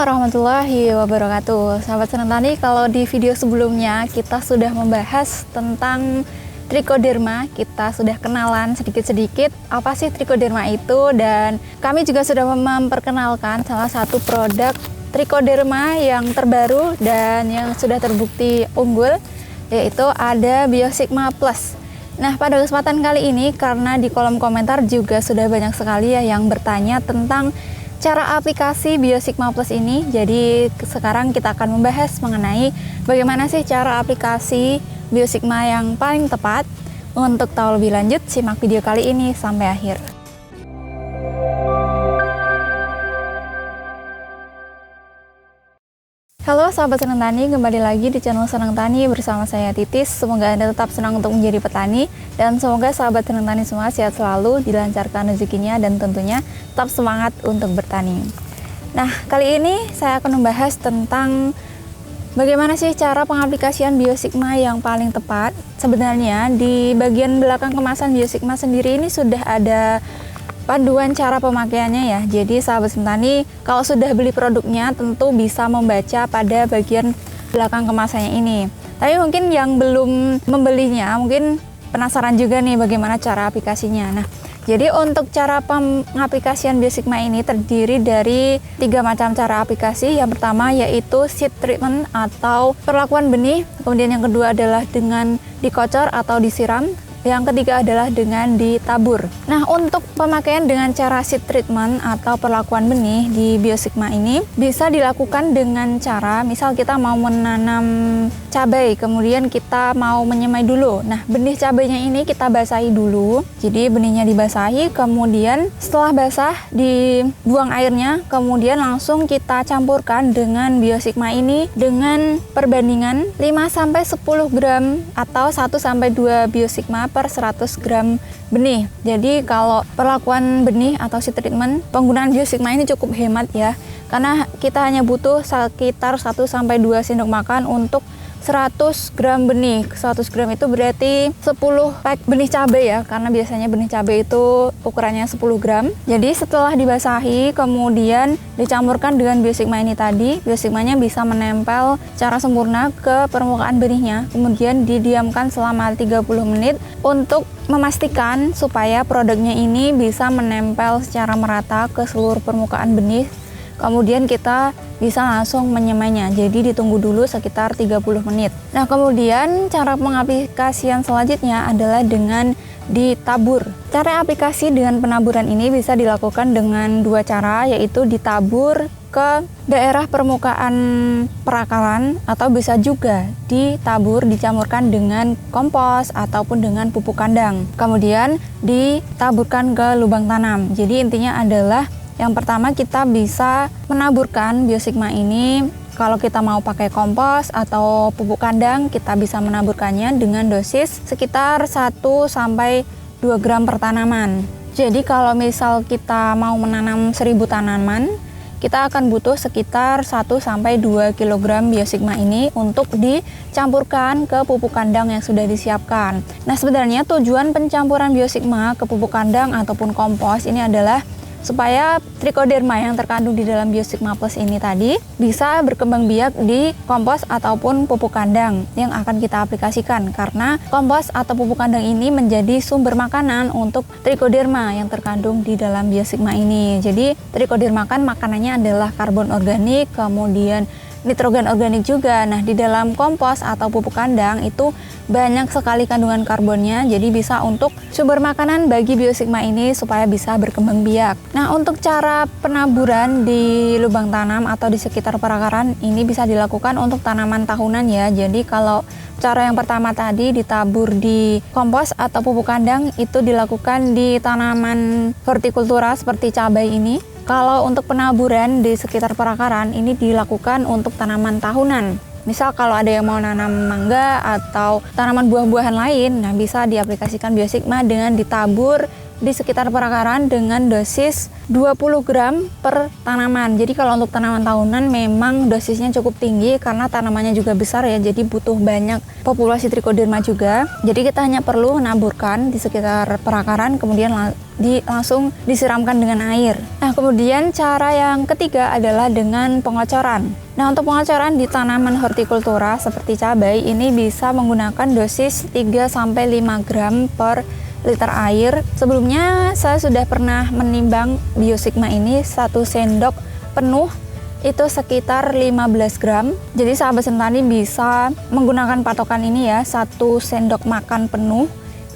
warahmatullahi wabarakatuh. Sahabat Senang Tani, kalau di video sebelumnya kita sudah membahas tentang trichoderma, kita sudah kenalan sedikit-sedikit apa sih trichoderma itu, dan kami juga sudah memperkenalkan salah satu produk trichoderma yang terbaru dan yang sudah terbukti unggul, yaitu ada Biosigma Plus. Nah, pada kesempatan kali ini, karena di kolom komentar juga sudah banyak sekali ya yang bertanya tentang cara aplikasi Biosigma Plus ini, jadi sekarang kita akan membahas mengenai bagaimana sih cara aplikasi Biosigma yang paling tepat. Untuk tahu lebih lanjut, simak video kali ini sampai akhir. Halo sahabat Senang Tani, kembali lagi di channel Senang Tani bersama saya Titis. Semoga Anda tetap senang untuk menjadi petani, dan semoga sahabat Senang Tani semua sehat selalu, dilancarkan rezekinya, dan tentunya tetap semangat untuk bertani. Nah, kali ini saya akan membahas tentang bagaimana sih cara pengaplikasian Biosigma yang paling tepat. Sebenarnya di bagian belakang kemasan Biosigma sendiri ini sudah ada panduan cara pemakaiannya ya. Jadi sahabat Senang Tani, kalau sudah beli produknya tentu bisa membaca pada bagian belakang kemasannya ini. Tapi mungkin yang belum membelinya mungkin penasaran juga nih bagaimana cara aplikasinya. Nah, jadi untuk cara pengaplikasian Biosigma ini terdiri dari 3 macam cara aplikasi. Yang pertama yaitu seed treatment atau perlakuan benih. Kemudian yang kedua adalah dengan dikocor atau disiram. Yang ketiga adalah dengan ditabur. Nah, untuk pemakaian dengan cara seed treatment atau perlakuan benih di Biosigma ini bisa dilakukan dengan cara, misal kita mau menanam cabai, kemudian kita mau menyemai dulu. Nah, benih cabainya ini kita basahi dulu. Jadi benihnya dibasahi, kemudian setelah basah dibuang airnya, kemudian langsung kita campurkan dengan Biosigma ini dengan perbandingan 5-10 gram atau 1-2 Biosigma per 100 gram benih. Jadi kalau perlakuan benih atau seed treatment, penggunaan Biosigma ini cukup hemat ya, karena kita hanya butuh sekitar 1-2 sendok makan untuk 100 gram benih. 100 gram itu berarti 10 pack benih cabai ya, karena biasanya benih cabai itu ukurannya 10 gram. Jadi setelah dibasahi kemudian dicampurkan dengan Biosigma ini tadi, Biosigmanya bisa menempel secara sempurna ke permukaan benihnya. Kemudian didiamkan selama 30 menit untuk memastikan supaya produknya ini bisa menempel secara merata ke seluruh permukaan benih. Kemudian kita bisa langsung menyemainya, jadi ditunggu dulu sekitar 30 menit. Nah, kemudian cara pengaplikasian selanjutnya adalah dengan ditabur. Cara aplikasi dengan penaburan ini bisa dilakukan dengan 2 cara, yaitu ditabur ke daerah permukaan perakaran atau bisa juga ditabur dicampurkan dengan kompos ataupun dengan pupuk kandang. Kemudian ditaburkan ke lubang tanam. Jadi intinya adalah yang pertama kita bisa menaburkan Biosigma ini, kalau kita mau pakai kompos atau pupuk kandang, kita bisa menaburkannya dengan dosis sekitar 1-2 gram per tanaman. Jadi kalau misal kita mau menanam 1000 tanaman, kita akan butuh sekitar 1-2 kg Biosigma ini untuk dicampurkan ke pupuk kandang yang sudah disiapkan. Nah, sebenarnya tujuan pencampuran Biosigma ke pupuk kandang ataupun kompos ini adalah supaya trichoderma yang terkandung di dalam Biosigma Plus ini tadi bisa berkembang biak di kompos ataupun pupuk kandang yang akan kita aplikasikan, karena kompos atau pupuk kandang ini menjadi sumber makanan untuk trichoderma yang terkandung di dalam Biosigma ini. Jadi trichoderma kan makanannya adalah karbon organik, kemudian nitrogen organik juga. Nah, di dalam kompos atau pupuk kandang itu banyak sekali kandungan karbonnya, jadi bisa untuk sumber makanan bagi Biosigma ini supaya bisa berkembang biak. Nah, untuk cara penaburan di lubang tanam atau di sekitar perakaran ini bisa dilakukan untuk tanaman tahunan ya. Jadi kalau cara yang pertama tadi ditabur di kompos atau pupuk kandang itu dilakukan di tanaman hortikultura seperti cabai ini. Kalau untuk penaburan di sekitar perakaran ini dilakukan untuk tanaman tahunan. Misal kalau ada yang mau nanam mangga atau tanaman buah-buahan lain, nah bisa diaplikasikan Biosigma dengan ditabur di sekitar perakaran dengan dosis 20 gram per tanaman. Jadi kalau untuk tanaman tahunan memang dosisnya cukup tinggi karena tanamannya juga besar ya, jadi butuh banyak populasi trichoderma juga. Jadi kita hanya perlu menaburkan di sekitar perakaran, kemudian langsung disiramkan dengan air. Nah, kemudian cara yang ketiga adalah dengan pengocoran. Nah, untuk pengocoran di tanaman hortikultura seperti cabai ini bisa menggunakan dosis 3-5 gram per liter air. Sebelumnya saya sudah pernah menimbang biosigma ini 1 sendok penuh itu sekitar 15 gram. Jadi sahabat Senotani bisa menggunakan patokan ini ya, 1 sendok makan penuh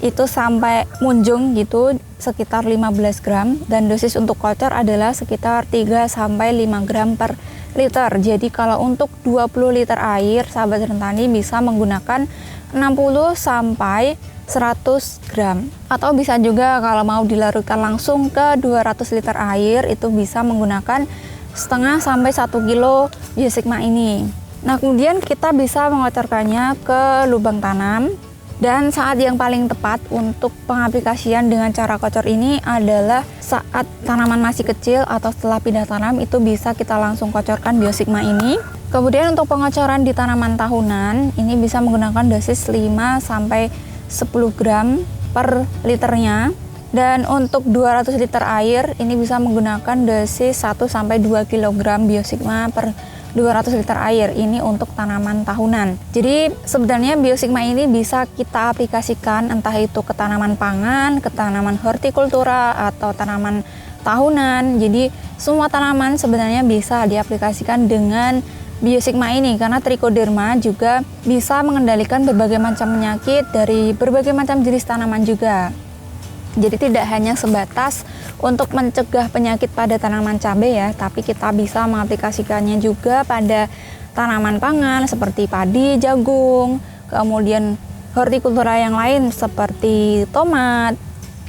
itu sampai munjung gitu sekitar 15 gram, dan dosis untuk kocor adalah sekitar 3-5 gram per liter. Jadi kalau untuk 20 liter air sahabat Senotani bisa menggunakan 60 sampai 100 gram, atau bisa juga kalau mau dilarutkan langsung ke 200 liter air itu bisa menggunakan setengah sampai 1 kilo biosigma ini. Nah, kemudian kita bisa mengocorkannya ke lubang tanam, dan saat yang paling tepat untuk pengaplikasian dengan cara kocor ini adalah saat tanaman masih kecil atau setelah pindah tanam itu bisa kita langsung kocorkan biosigma ini. Kemudian untuk pengocoran di tanaman tahunan ini bisa menggunakan dosis 5 sampai 10 gram per liternya. Dan untuk 200 liter air ini bisa menggunakan dosis 1-2 kg biosigma per 200 liter air. Ini untuk tanaman tahunan. Jadi sebenarnya biosigma ini bisa kita aplikasikan entah itu ke tanaman pangan, ke tanaman hortikultura, atau tanaman tahunan. Jadi semua tanaman sebenarnya bisa diaplikasikan dengan biosigma ini, karena trichoderma juga bisa mengendalikan berbagai macam penyakit dari berbagai macam jenis tanaman juga. Jadi tidak hanya sebatas untuk mencegah penyakit pada tanaman cabai ya, tapi kita bisa mengaplikasikannya juga pada tanaman pangan seperti padi, jagung, kemudian hortikultura yang lain seperti tomat,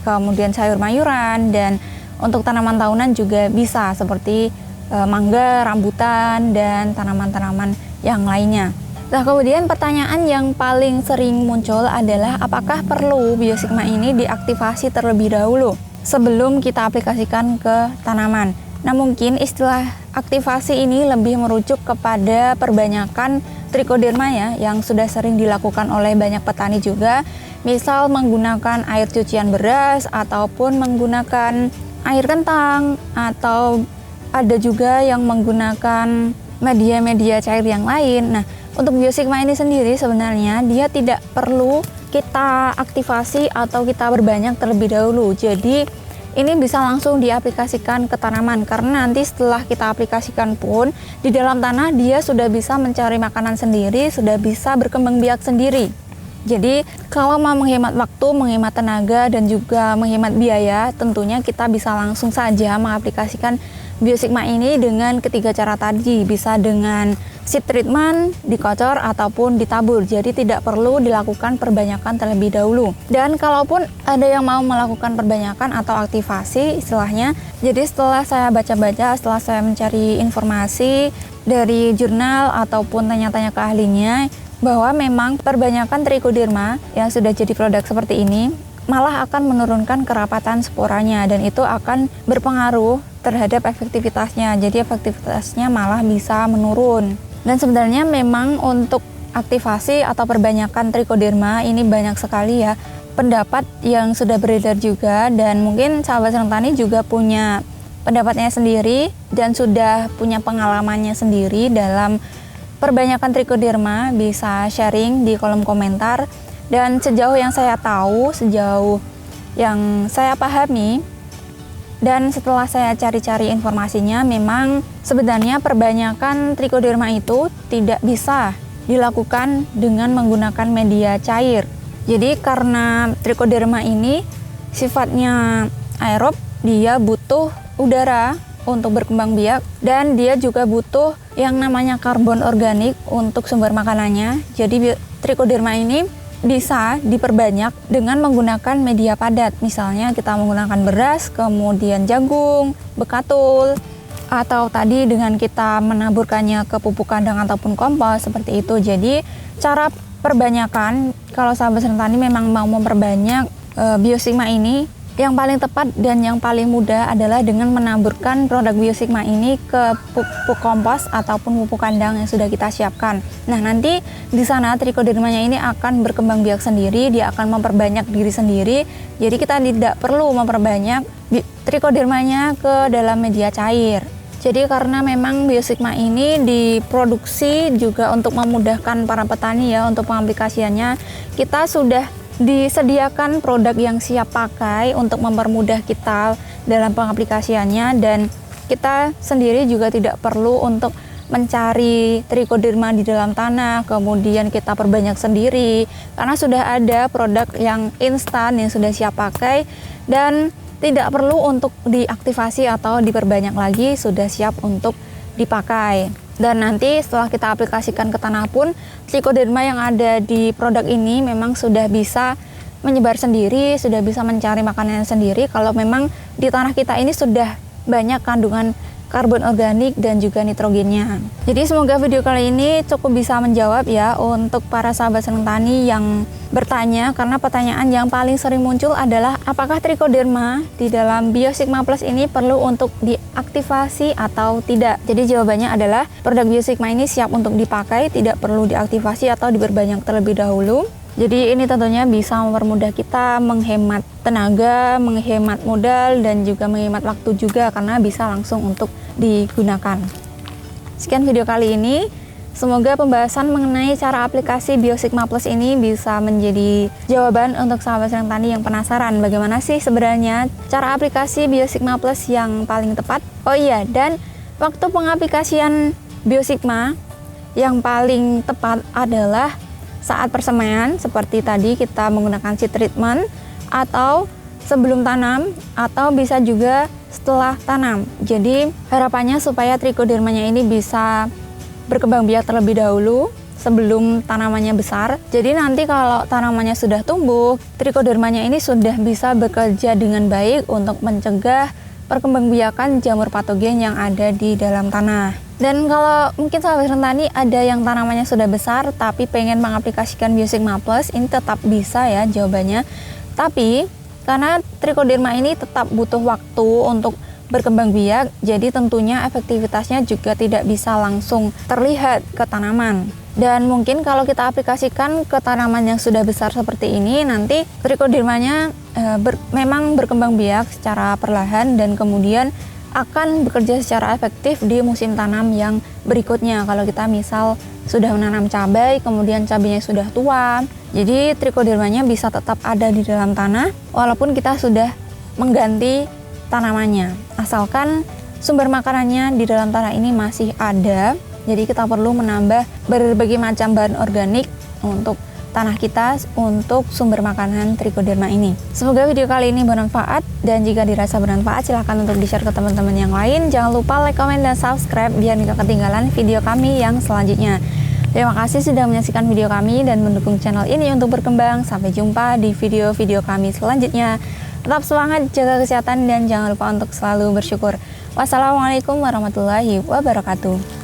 kemudian sayur-mayuran, dan untuk tanaman tahunan juga bisa seperti mangga, rambutan, dan tanaman-tanaman yang lainnya. Nah, kemudian pertanyaan yang paling sering muncul adalah apakah perlu biosigma ini diaktifasi terlebih dahulu sebelum kita aplikasikan ke tanaman. Nah, mungkin istilah aktivasi ini lebih merujuk kepada perbanyakan trichoderma ya, yang sudah sering dilakukan oleh banyak petani juga, misal menggunakan air cucian beras ataupun menggunakan air kentang, atau ada juga yang menggunakan media-media cair yang lain. Nah, untuk biosigma ini sendiri sebenarnya dia tidak perlu kita aktivasi atau kita berbanyak terlebih dahulu. Jadi ini bisa langsung diaplikasikan ke tanaman, karena nanti setelah kita aplikasikan pun di dalam tanah dia sudah bisa mencari makanan sendiri, sudah bisa berkembang biak sendiri. Jadi kalau mau menghemat waktu, menghemat tenaga, dan juga menghemat biaya, tentunya kita bisa langsung saja mengaplikasikan biosigma ini dengan ketiga cara tadi. Bisa dengan seed treatment, dikocor, ataupun ditabur. Jadi tidak perlu dilakukan perbanyakan terlebih dahulu. Dan kalaupun ada yang mau melakukan perbanyakan atau aktivasi istilahnya, jadi setelah saya baca-baca, setelah saya mencari informasi dari jurnal ataupun tanya-tanya ke ahlinya, bahwa memang perbanyakan trichoderma yang sudah jadi produk seperti ini malah akan menurunkan kerapatan sporanya, dan itu akan berpengaruh terhadap efektivitasnya. Jadi efektivitasnya malah bisa menurun. Dan sebenarnya memang untuk aktivasi atau perbanyakan trichoderma ini banyak sekali ya pendapat yang sudah beredar juga, dan mungkin sahabat Senotani juga punya pendapatnya sendiri dan sudah punya pengalamannya sendiri dalam perbanyakan trichoderma. Bisa sharing di kolom komentar. Dan sejauh yang saya tahu, sejauh yang saya pahami, dan setelah saya cari-cari informasinya, memang sebenarnya perbanyakan trichoderma itu tidak bisa dilakukan dengan menggunakan media cair. Jadi karena trichoderma ini sifatnya aerob, dia butuh udara untuk berkembang biak, dan dia juga butuh yang namanya karbon organik untuk sumber makanannya. Jadi trichoderma ini bisa diperbanyak dengan menggunakan media padat. Misalnya kita menggunakan beras, kemudian jagung, bekatul, atau tadi dengan kita menaburkannya ke pupuk kandang ataupun kompos seperti itu. Jadi cara perbanyakan, kalau sahabat Senotani memang mau memperbanyak biosigma ini, yang paling tepat dan yang paling mudah adalah dengan menaburkan produk Biosigma ini ke pupuk kompos ataupun pupuk kandang yang sudah kita siapkan. Nah, nanti di sana trichodermanya ini akan berkembang biak sendiri, dia akan memperbanyak diri sendiri. Jadi kita tidak perlu memperbanyak trichodermanya ke dalam media cair. Jadi karena memang Biosigma ini diproduksi juga untuk memudahkan para petani ya untuk pengaplikasiannya, kita sudah disediakan produk yang siap pakai untuk mempermudah kita dalam pengaplikasiannya, dan kita sendiri juga tidak perlu untuk mencari trichoderma di dalam tanah kemudian kita perbanyak sendiri, karena sudah ada produk yang instan yang sudah siap pakai dan tidak perlu untuk diaktifasi atau diperbanyak lagi, sudah siap untuk dipakai. Dan nanti setelah kita aplikasikan ke tanah pun, trichoderma yang ada di produk ini memang sudah bisa menyebar sendiri, sudah bisa mencari makanan sendiri kalau memang di tanah kita ini sudah banyak kandungan karbon organik dan juga nitrogennya. Jadi semoga video kali ini cukup bisa menjawab ya untuk para sahabat senang tani yang bertanya, karena pertanyaan yang paling sering muncul adalah apakah trichoderma di dalam Biosigma Plus ini perlu untuk diaktifasi atau tidak. Jadi jawabannya adalah produk Biosigma ini siap untuk dipakai, tidak perlu diaktifasi atau diperbanyak terlebih dahulu. Jadi ini tentunya bisa mempermudah kita menghemat tenaga, menghemat modal, dan juga menghemat waktu juga karena bisa langsung untuk digunakan. Sekian video kali ini. Semoga pembahasan mengenai cara aplikasi Biosigma Plus ini bisa menjadi jawaban untuk sahabat senang tani yang penasaran bagaimana sih sebenarnya cara aplikasi Biosigma Plus yang paling tepat. Oh iya, dan waktu pengaplikasian Biosigma yang paling tepat adalah saat persemaian, seperti tadi kita menggunakan seed treatment, atau sebelum tanam, atau bisa juga setelah tanam. Jadi harapannya supaya trichodermanya ini bisa berkembang biak terlebih dahulu sebelum tanamannya besar. Jadi nanti kalau tanamannya sudah tumbuh, trichodermanya ini sudah bisa bekerja dengan baik untuk mencegah perkembangbiakan jamur patogen yang ada di dalam tanah. Dan kalau mungkin sahabat tani ada yang tanamannya sudah besar tapi pengen mengaplikasikan Biosigma Plus, ini tetap bisa ya jawabannya. Tapi karena trichoderma ini tetap butuh waktu untuk berkembang biak, jadi tentunya efektivitasnya juga tidak bisa langsung terlihat ke tanaman. Dan mungkin kalau kita aplikasikan ke tanaman yang sudah besar seperti ini, nanti trichodermanya memang berkembang biak secara perlahan dan kemudian akan bekerja secara efektif di musim tanam yang berikutnya. Kalau kita misal sudah menanam cabai, kemudian cabainya sudah tua, jadi trichodermanya bisa tetap ada di dalam tanah walaupun kita sudah mengganti tanamannya, asalkan sumber makanannya di dalam tanah ini masih ada. Jadi kita perlu menambah berbagai macam bahan organik untuk tanah kita untuk sumber makanan trichoderma ini. Semoga video kali ini bermanfaat, dan jika dirasa bermanfaat silahkan untuk di-share ke teman-teman yang lain. Jangan lupa like, comment, dan subscribe biar tidak ketinggalan video kami yang selanjutnya. Terima kasih sudah menyaksikan video kami dan mendukung channel ini untuk berkembang. Sampai jumpa di video-video kami selanjutnya. Tetap semangat, jaga kesehatan, dan jangan lupa untuk selalu bersyukur. Wassalamualaikum warahmatullahi wabarakatuh.